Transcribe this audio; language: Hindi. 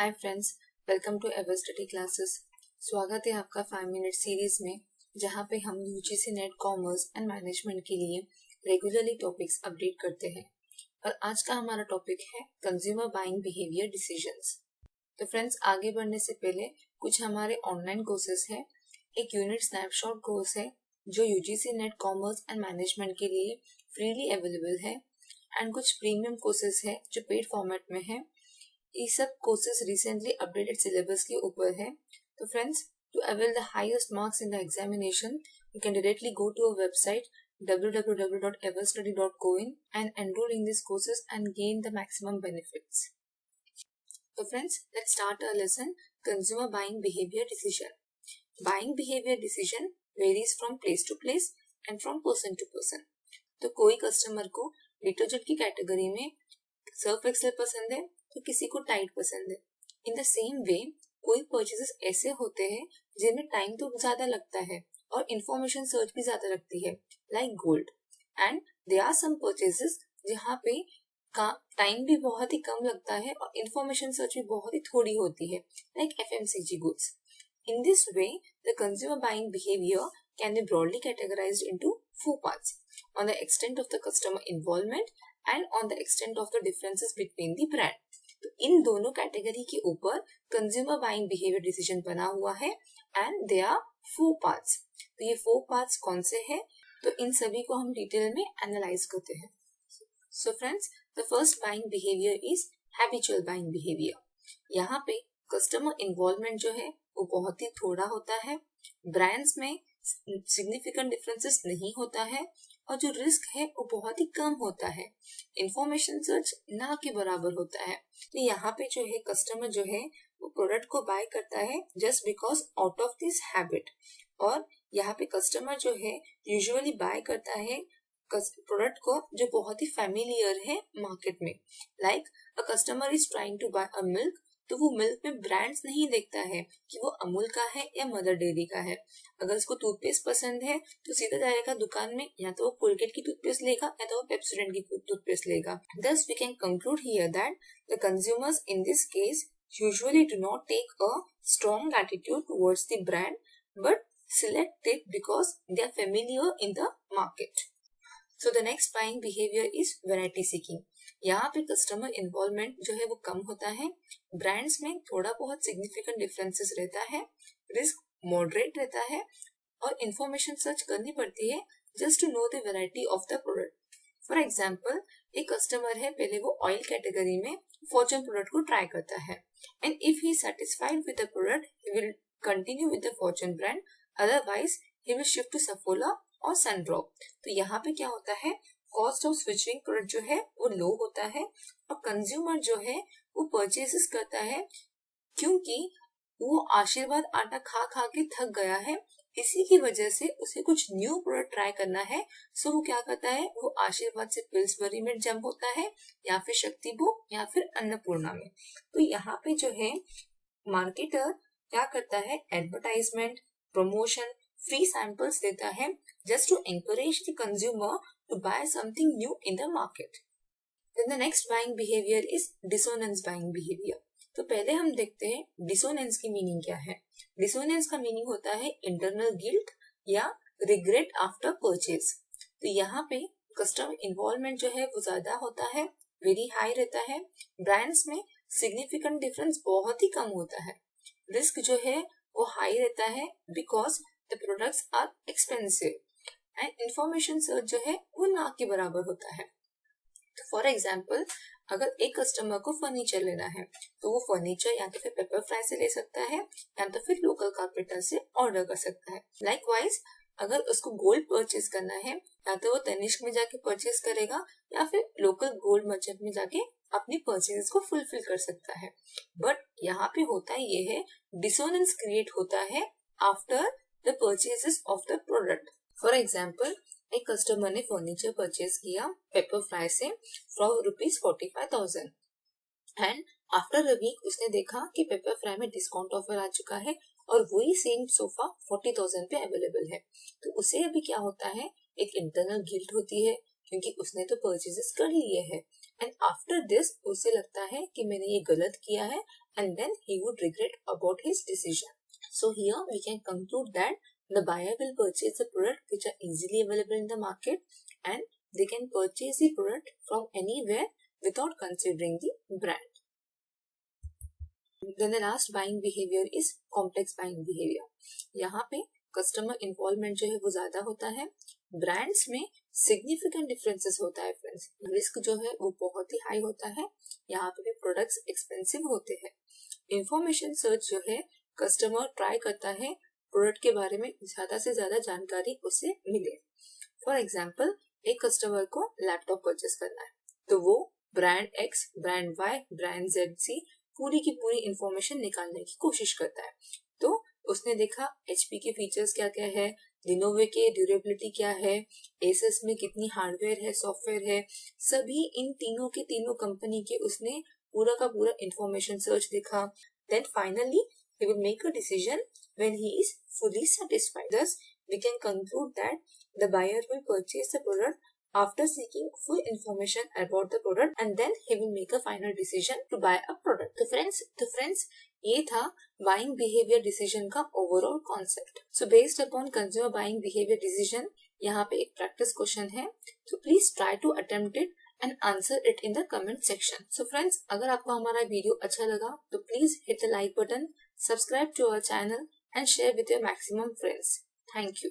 Hi friends, welcome to Ever Study classes. स्वागत है आपका 5 मिनट सीरीज में, जहां पे हम UGC net commerce and management के लिए रेगुलरली टॉपिक्स अपडेट करते हैं। और आज का हमारा टॉपिक है कंज्यूमर बाइंग बिहेवियर डिसीजंस। तो फ्रेंड्स, आगे बढ़ने से पहले कुछ हमारे ऑनलाइन कोर्सेज है। एक यूनिट स्नैपशॉट कोर्स है जो UGC net commerce and management के लिए फ्रीली अवेलेबल है, एंड कुछ प्रीमियम कोर्सेज है जो पेड फॉर्मेट में है। ये सब कोर्सेज रिसेंटली अपडेटेड सिलेबस के ऊपर है। तो friends, to avail the highest marks in the examination, you can directly go to our website www.everstudy.co.in and enroll in these courses and gain the maximum benefits. So friends, let's start our lesson, consumer buying behavior decision. Buying behavior decision varies from place to place and from person to person. तो कोई कस्टमर को डिटर्जेंट की कैटेगरी में सर्फ एक्सेल पसंद है तो किसी को टाइड पसंद है। इन द सेम वे कोई परचेजेस ऐसे होते हैं जिनमें टाइम तो ज्यादा लगता है और इंफॉर्मेशन सर्च भी ज्यादा लगती है, like gold. And there are some purchases जहाँ पे टाइम भी बहुत ही कम लगता है और इंफॉर्मेशन सर्च भी बहुत ही थोड़ी होती है, like FMCG goods. In this way, the consumer buying behavior can be broadly categorized into 4 parts: on the extent of the customer involvement and on the extent of the differences between the brand. तो इन दोनों कैटेगरी के ऊपर कंज्यूमर बाइंग बिहेवियर डिसीजन बना हुआ है, एंड दे आर 4 पार्ट्स। तो ये 4 पार्ट्स कौन से हैं? तो इन सभी को हम डिटेल में एनालाइज करते हैं। So friends, the first buying behaviour is habitual buying behaviour. यहाँ पे कस्टमर इन्वॉल्वमेंट जो है वो बहुत ही थोड़ा होता है, ब्रांड्स में सिग्निफिकेंट डिफरेंसेस नहीं होता है, और जो रिस्क है वो बहुत ही कम होता है। इंफॉर्मेशन सर्च ना के बराबर होता है। तो यहाँ पे जो है कस्टमर जो है वो प्रोडक्ट को बाय करता है just because out of this habit. और यहाँ पे कस्टमर जो है यूजुअली बाय करता है प्रोडक्ट को जो बहुत ही फेमिलियर है मार्केट में। Like a customer is trying to buy a milk, तो वो मिल्क में ब्रांड्स नहीं देखता है कि वो अमूल का है या मदर डेयरी का है। अगर उसको टूथपेस्ट पसंद है तो सीधा जाएगा दुकान में, या तो वो कोलगेट की टूथपेस्ट लेगा या तो वो पेप्सोडेंट की टूथपेस्ट लेगा। Thus we can conclude here that the consumers in this case usually do not take a strong attitude towards the brand, but select it because they are familiar in the market. So the next buying behavior is variety seeking. यहाँ पे कस्टमर इन्वॉल्वमेंट जो है वो कम होता है, ब्रांड्स में थोड़ा बहुत सिग्निफिकेंट डिफरेंसेस रहता है, रिस्क मॉडरेट रहता है, और इंफॉर्मेशन सर्च करनी पड़ती है just to know the variety of the product. For example, एक कस्टमर है, पहले वो ऑयल कैटेगरी में फॉर्च्यून प्रोडक्ट को ट्राई करता है, and if he satisfied with the product he will continue with the Fortune brand, otherwise he will shift to Saffola और सनड्रॉप। तो यहाँ पे क्या होता है, कॉस्ट ऑफ स्विचिंग प्रोडक्ट जो है वो लो होता है, और कंज्यूमर जो है वो परचेसेस करता है क्योंकि वो आशीर्वाद आटा खा खा के थक गया है। इसी की वजह से उसे कुछ न्यू प्रोडक्ट ट्राई करना है। सो वो क्या करता है, वो आशीर्वाद से पिल्सबरी में जंप होता है, या फिर शक्तिभोग, या फिर अन्नपूर्णा में। तो यहाँ पे जो है मार्केटर क्या करता है, एडवर्टाइजमेंट, प्रमोशन, फ्री सैंपल्स देता है just to encourage the consumer to buy something new in the market. Then the next buying behavior is dissonance buying behavior. तो पहले हम देखते हैं डिसोनेंस की मीनिंग क्या है। डिसोनेंस का मीनिंग होता है इंटरनल गिल्ट या रिग्रेट आफ्टर परचेज। तो यहाँ पे कस्टमर इन्वॉल्वमेंट जो है वो ज्यादा होता है, वेरी हाई रहता है, ब्रांड्स में सिग्निफिकेंट डिफरेंस बहुत ही कम होता है, रिस्क जो है वो हाई रहता है because the products are expensive, and information search जो है वो ना के बराबर होता है। तो फॉर एग्जाम्पल, अगर एक कस्टमर को फर्नीचर लेना है तो वो फर्नीचर या तो फिर पेपर फ्राई से ले सकता है, या तो फिर लोकल कारपेंटर से ऑर्डर कर सकता है। लाइकवाइज, अगर उसको गोल्ड परचेज करना है, या तो वो तनिष्क में जाके परचेज करेगा, या फिर लोकल गोल्ड मर्चेंट में जाके अपनी परचेज को फुलफिल कर सकता है। बट यहाँ पे होता ये है, डिसोनेंस क्रिएट होता है after the purchases of the product. For example, एक कस्टमर ने फर्नीचर परचेज किया पेपर फ्राई से for ₹45,000, and after a week उसने देखा कि पेपर फ्राई में डिस्काउंट ऑफर आ चुका है और वही सेम सोफा 40,000 पे अवेलेबल है। तो उसे अभी क्या होता है, एक इंटरनल गिल्ट होती है क्योंकि उसने तो परचेजेस कर लिए हैं, एंड आफ्टर दिस उसे लगता है कि मैंने ये गलत किया है and then he would regret about his decision. So here we can conclude that the buyer will purchase the product which are easily available in the market, and they can purchase the product from anywhere without considering the brand. Then the last buying behavior is complex buying behavior. यहाँ पे कस्टमर इन्वॉल्वमेंट जो है वो ज्यादा होता है, ब्रांड्स में सिग्निफिकेंट डिफरेंसेस होता है फ्रेंड्स, रिस्क जो है वो बहुत ही हाई होता है, यहाँ पे भी प्रोडक्ट्स एक्सपेंसिव होते हैं, इंफॉर्मेशन सर्च जो है कस्टमर ट्राई करता है प्रोडक्ट के बारे में ज्यादा से ज्यादा जानकारी उसे मिले। फॉर एग्जाम्पल एक कस्टमर को लैपटॉप परचेस करना है तो वो brand X, brand Y, brand Z सी पूरी की पूरी इंफॉर्मेशन निकालने की कोशिश करता है। तो उसने देखा HP के फीचर्स क्या क्या है, लिनोवो के ड्यूरेबिलिटी क्या है, एसस में कितनी हार्डवेयर है, सॉफ्टवेयर है, सभी इन तीनों के तीनों कंपनी के उसने पूरा का पूरा इंफॉर्मेशन सर्च देखा। Then finally he will make a decision when he is fully satisfied. Thus, we can conclude that the buyer will purchase the product after seeking full information about the product, and then he will make a final decision to buy a product. तो friends ये था buying behavior decision का overall concept. So based upon consumer buying behavior decision, यहाँ पे एक practice question है, तो please try to attempt it and answer it in the comment section. So friends, अगर आपको हमारा वीडियो अच्छा लगा तो please hit the like button, subscribe to our channel and share with your maximum friends. Thank you.